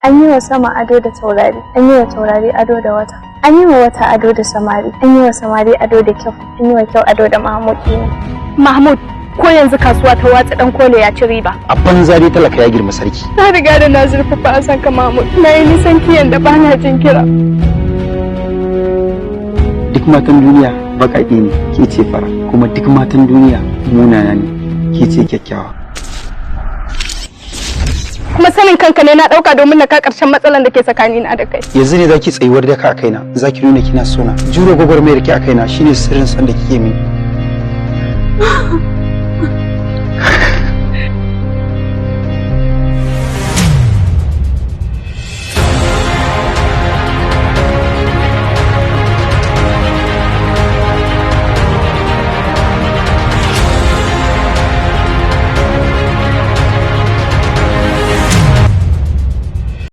An yi wa sama ado da taurari, an yi wa taurari ado da wata, an yi wa wata ado da samari, an yi wa samari ado da kyau, an yi wa kyau ado da Mahmud ne. Mahmud, ko yanzu kasuwa ta watsa dan kole ya ci riba. A banza dai talaka ya girma sarki. Na riga da na zurfafa a sanka Mahmud, na yi nisan kiyan da bana jin kira. Duk matan duniya baƙaƙe ne, ke ce fara, kuma duk matan duniya munana ne, ke ce kyakkyawa. Kuma sanin kanka ne na ɗauka domin na ka ƙarshen matsalan da ke tsakanina da kai. Yanzu ne zaki tsayuwar daka a kaina, zaki nuna kina sona. Jure gwagwarmayar ki a kaina shine sirrin san da kike mini.